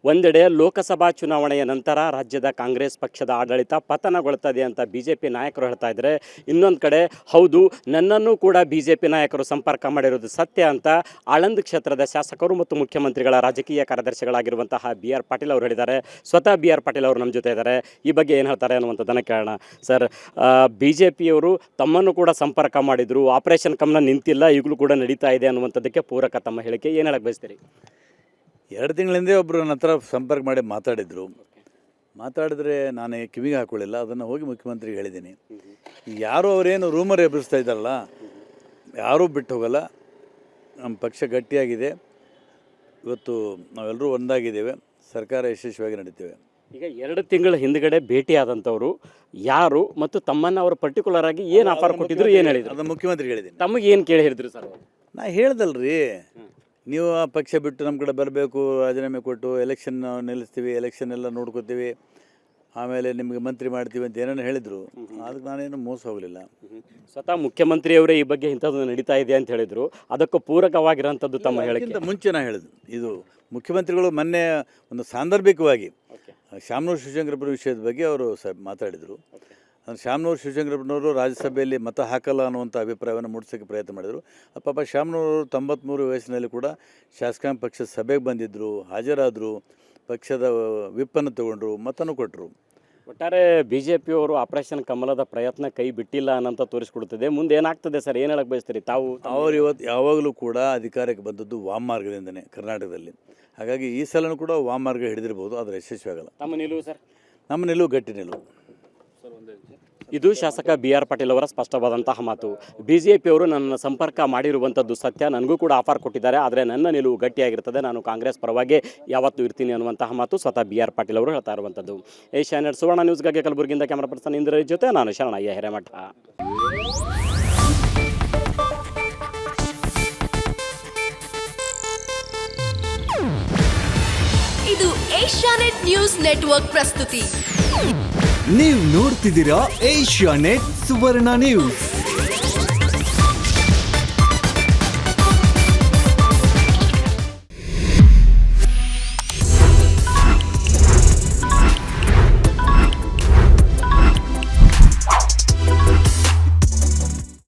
ಒಂದೆಡೆ ಲೋಕಸಭಾ ಚುನಾವಣೆಯ ನಂತರ ರಾಜ್ಯದ ಕಾಂಗ್ರೆಸ್ ಪಕ್ಷದ ಆಡಳಿತ ಪತನಗೊಳ್ಳುತ್ತದೆ ಅಂತ ಬಿಜೆಪಿ ನಾಯಕರು ಹೇಳ್ತಾ ಇದ್ದಾರೆ. ಇನ್ನೊಂದು ಕಡೆ ಹೌದು, ನನ್ನನ್ನು ಕೂಡ ಬಿಜೆಪಿ ನಾಯಕರು ಸಂಪರ್ಕ ಮಾಡಿರೋದು ಸತ್ಯ ಅಂತ ಆಳಂದ್ ಕ್ಷೇತ್ರದ ಶಾಸಕರು ಮತ್ತು ಮುಖ್ಯಮಂತ್ರಿಗಳ ರಾಜಕೀಯ ಕಾರ್ಯದರ್ಶಿಗಳಾಗಿರುವಂತಹ BR ಪಾಟೀಲ್ ಅವರು ಹೇಳಿದ್ದಾರೆ. ಸ್ವತಃ BR ಪಾಟೀಲ್ ಅವರು ನಮ್ಮ ಜೊತೆ ಇದ್ದಾರೆ. ಈ ಬಗ್ಗೆ ಏನು ಹೇಳ್ತಾರೆ ಅನ್ನುವಂಥದ್ದನ್ನು ಕೇಳೋಣ. ಸರ್, ಬಿಜೆಪಿಯವರು ತಮ್ಮನ್ನು ಕೂಡ ಸಂಪರ್ಕ ಮಾಡಿದರು, ಆಪರೇಷನ್ ಕಮಲ ನಿಂತಿಲ್ಲ, ಈಗಲೂ ಕೂಡ ನಡೀತಾ ಇದೆ ಅನ್ನುವಂಥದ್ದಕ್ಕೆ ಪೂರಕ ತಮ್ಮ ಹೇಳಿಕೆ. ಏನು ಹೇಳಕ್ಕೆ ಬಯಸ್ತೀರಿ? 2 ತಿಂಗಳ ಹಿಂದೆ ಒಬ್ಬರು ನನ್ನ ಹತ್ರ ಸಂಪರ್ಕ ಮಾಡಿ ಮಾತಾಡಿದರೆ ನಾನು ಕಿವಿಗೆ ಹಾಕೊಳ್ಳಿಲ್ಲ. ಅದನ್ನು ಹೋಗಿ ಮುಖ್ಯಮಂತ್ರಿಗೆ ಹೇಳಿದ್ದೀನಿ. ಯಾರು ಅವರೇನು ರೂಮರ್ ಎಬ್ಬಿಸ್ತಾ ಇದ್ದಾರಲ್ಲ, ಯಾರೂ ಬಿಟ್ಟು ಹೋಗಲ್ಲ. ನಮ್ಮ ಪಕ್ಷ ಗಟ್ಟಿಯಾಗಿದೆ. ಇವತ್ತು ನಾವೆಲ್ಲರೂ ಒಂದಾಗಿದ್ದೇವೆ. ಸರ್ಕಾರ ಯಶಸ್ವಿಯಾಗಿ ನಡೀತೇವೆ. ಈಗ 2 ತಿಂಗಳ ಹಿಂದ್ಗಡೆ ಭೇಟಿಯಾದಂಥವ್ರು ಯಾರು ಮತ್ತು ತಮ್ಮನ್ನು ಅವರು ಪರ್ಟಿಕ್ಯುಲರ್ ಆಗಿ ಏನು ಆಫರ್ ಕೊಟ್ಟಿದ್ರು, ಏನು ಹೇಳಿದ್ರು? ಅದನ್ನು ಮುಖ್ಯಮಂತ್ರಿಗೆ ಹೇಳಿದ್ದೀನಿ. ತಮಗೆ ಏನು ಕೇಳಿ ಹೇಳಿದ್ರು ಸರ್? ನಾ ಹೇಳ್ದಲ್ರಿ, ನೀವು ಆ ಪಕ್ಷ ಬಿಟ್ಟು ನಮ್ಮ ಕಡೆ ಬರಬೇಕು, ರಾಜೀನಾಮೆ ಕೊಟ್ಟು ಎಲೆಕ್ಷನ್ ನಿಲ್ಲಿಸ್ತೀವಿ, ಎಲೆಕ್ಷನ್ ಎಲ್ಲ ನೋಡ್ಕೋತೀವಿ, ಆಮೇಲೆ ನಿಮಗೆ ಮಂತ್ರಿ ಮಾಡ್ತೀವಿ ಅಂತ ಏನೇನು ಹೇಳಿದರು. ಅದಕ್ಕೆ ನಾನೇನು ಮೋಸ ಹೋಗಲಿಲ್ಲ. ಸ್ವತಃ ಮುಖ್ಯಮಂತ್ರಿಯವರೇ ಈ ಬಗ್ಗೆ ಇಂಥದ್ದು ನಡೀತಾ ಇದೆ ಅಂತ ಹೇಳಿದರು. ಅದಕ್ಕೂ ಪೂರಕವಾಗಿರೋಂಥದ್ದು ತಮ್ಮ ಹೇಳಿಕೆ. ಮುಂಚೆ ನಾ ಹೇಳಿದ್ದು ಇದು ಮುಖ್ಯಮಂತ್ರಿಗಳು ಮೊನ್ನೆ ಒಂದು ಸಾಂದರ್ಭಿಕವಾಗಿ ಶಾಮನೂರು ಶಿವಶಂಕರಪ್ಪನ ವಿಷಯದ ಬಗ್ಗೆ ಅವರು ಮಾತಾಡಿದರು. ಶಾಮನೂರು ಶಿವಶಂಕರಪ್ಪನವರು ರಾಜ್ಯಸಭೆಯಲ್ಲಿ ಮತ ಹಾಕಲ್ಲ ಅನ್ನುವಂಥ ಅಭಿಪ್ರಾಯವನ್ನು ಮೂಡಿಸೋಕ್ಕೆ ಪ್ರಯತ್ನ ಮಾಡಿದರು. ಪಾಪ ಶಾಮನೂರು 93 ವಯಸ್ಸಿನಲ್ಲಿ ಕೂಡ ಶಾಸಕಾಂಗ ಪಕ್ಷದ ಸಭೆಗೆ ಬಂದಿದ್ದರು, ಹಾಜರಾದರು, ಪಕ್ಷದ ವಿಪ್ಪನ್ನು ತಗೊಂಡ್ರು, ಮತನೂ ಕೊಟ್ಟರು. ಒಟ್ಟಾರೆ ಬಿಜೆಪಿಯವರು ಆಪರೇಷನ್ ಕಮಲದ ಪ್ರಯತ್ನ ಕೈ ಬಿಟ್ಟಿಲ್ಲ ಅನ್ನಂತ ತೋರಿಸ್ಕೊಡ್ತದೆ. ಮುಂದೆ ಏನಾಗ್ತದೆ ಸರ್? ಏನು ಹೇಳಕ್ಕೆ ಬಯಸ್ತೀರಿ ತಾವು? ಅವರು ಇವತ್ತು ಯಾವಾಗಲೂ ಕೂಡ ಅಧಿಕಾರಕ್ಕೆ ಬಂದದ್ದು ವಾಮಮಾರ್ಗದಿಂದನೇ ಕರ್ನಾಟಕದಲ್ಲಿ. ಹಾಗಾಗಿ ಈ ಸಲನೂ ಕೂಡ ವಾಮಮಾರ್ಗ ಹಿಡಿದಿರ್ಬೋದು, ಆದರೆ ಯಶಸ್ವಿ ಆಗಲ್ಲ. ತಮ್ಮ ನಿಲುವು ಸರ್? ನಮ್ಮ ನಿಲುವು ಗಟ್ಟಿ ನಿಲುವು. ಇದು ಶಾಸಕ BR ಪಾಟೀಲ್ ಅವರ ಸ್ಪಷ್ಟವಾದಂತಹ ಮಾತು. ಬಿಜೆಪಿಯವರು ನನ್ನ ಸಂಪರ್ಕ ಮಾಡಿರುವಂಥದ್ದು ಸತ್ಯ, ನನಗೂ ಕೂಡ ಆಫರ್ ಕೊಟ್ಟಿದ್ದಾರೆ, ಆದರೆ ನನ್ನ ನಿಲುವು ಗಟ್ಟಿಯಾಗಿರ್ತದೆ, ನಾನು ಕಾಂಗ್ರೆಸ್ ಪರವಾಗಿ ಯಾವತ್ತೂ ಇರ್ತೀನಿ ಅನ್ನುವಂತಹ ಮಾತು ಸ್ವತಃ BR ಪಾಟೀಲ್ ಅವರು ಹೇಳ್ತಾ ಇರುವಂಥದ್ದು. ಏಷ್ಯಾನೆಟ್ ಸುವರ್ಣ ನ್ಯೂಸ್ಗಾಗಿ ಕಲಬುರಗಿಯಿಂದ ಕ್ಯಾಮರಾ ಪರ್ಸನ್ ಇಂದ್ರ ಜೊತೆ ನಾನು ಶರಣಯ್ಯ ಹಿರೇಮಠ. ಇದು ಏಷ್ಯಾನೆಟ್ ನ್ಯೂಸ್ ನೆಟ್ವರ್ಕ್ ಪ್ರಸ್ತುತಿ. ನೀವು ನೋಡ್ತಿದ್ದೀರಾ ಏಷ್ಯಾನೆಟ್ ಸುವರ್ಣ ನ್ಯೂಸ್.